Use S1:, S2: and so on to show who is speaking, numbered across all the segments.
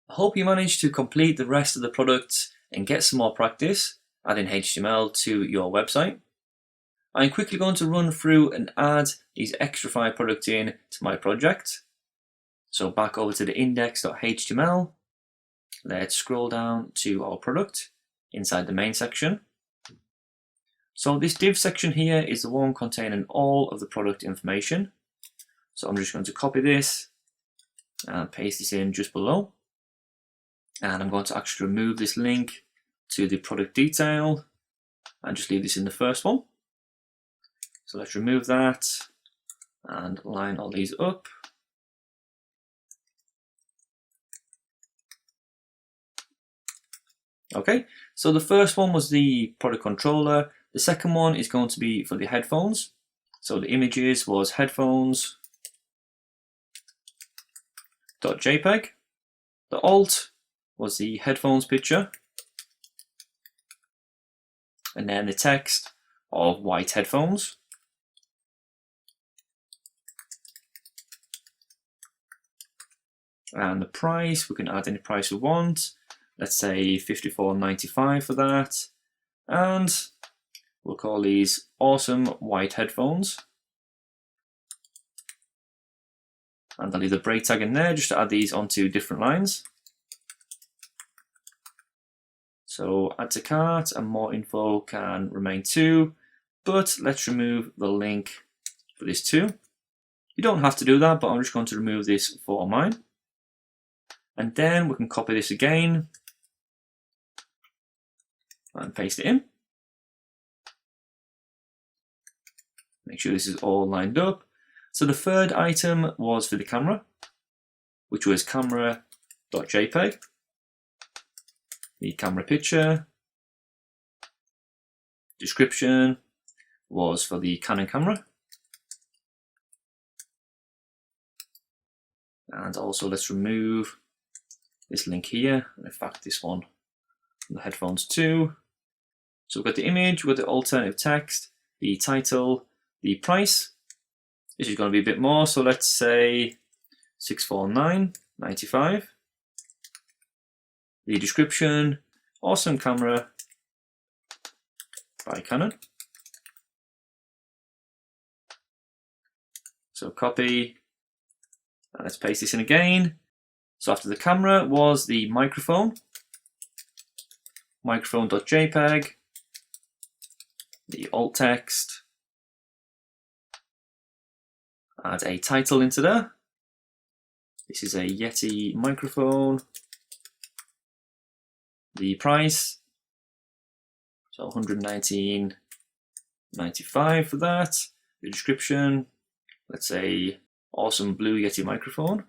S1: I hope you managed to complete the rest of the products and get some more practice adding HTML to your website. I'm quickly going to run through and add these extra 5 products in to my project. So back over to the index.html, let's scroll down to our product inside the main section. So this div section here is the one containing all of the product information. So I'm just going to copy this and paste this in just below. And I'm going to actually remove this link to the product detail and just leave this in the first one. So let's remove that and line all these up. Okay, so the first one was the product controller. The second one is going to be for the headphones. So the images was headphones.jpg. The alt was the headphones picture. And then the text of white headphones. And the price, we can add any price we want. Let's say $54.95 for that. And we'll call these awesome white headphones. And I'll leave the break tag in there just to add these onto different lines. So add to cart and more info can remain too, but let's remove the link for this too. You don't have to do that, but I'm just going to remove this for mine. And then we can copy this again and paste it in. Make sure this is all lined up. So the third item was for the camera, which was camera.jpg. The camera picture. Description was for the Canon camera. And also let's remove this link here, and in fact this one from the headphones too. So we've got the image, we've got the alternative text, the title, the price. This is going to be a bit more, so let's say $649.95. The description, awesome camera by Canon. So copy, and let's paste this in again. So after the camera was the microphone, microphone.jpg, the alt text, add a title into there. This is a Yeti microphone. The price, so $119.95 for that. The description, let's say awesome blue Yeti microphone.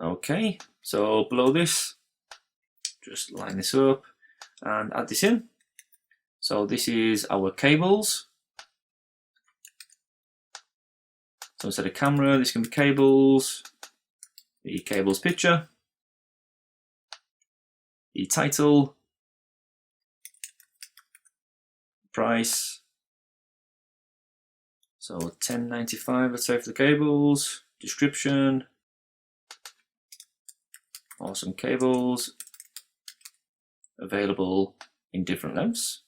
S1: Okay, so below this, just line this up and add this in. So this is our cables. So instead of camera, this can be cables, the cables picture, the title, price, so $10.95 let's say for the cables, description, awesome cables, available in different lengths.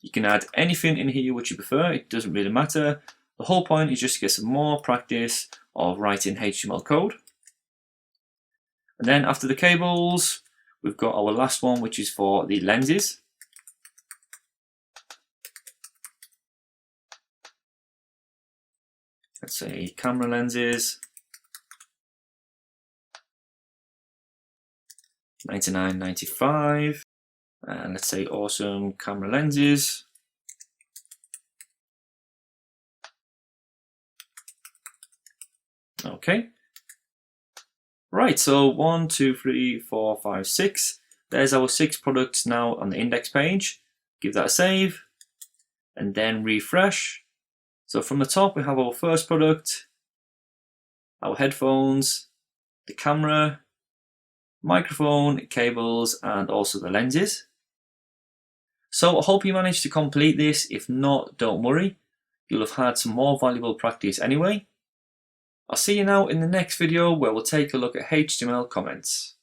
S1: You can add anything in here which you prefer, it doesn't really matter. The whole point is just to get some more practice of writing HTML code. And then after the cables, we've got our last one, which is for the lenses. Let's say camera lenses, $99.95. And let's say awesome camera lenses. Okay. Right, so 1, 2, 3, 4, 5, 6. There's our 6 products now on the index page. Give that a save and then refresh. So from the top we have our first product, our headphones, the camera, microphone, cables, and also the lenses. So I hope you managed to complete this. If not, don't worry. You'll have had some more valuable practice anyway. I'll see you now in the next video where we'll take a look at HTML comments.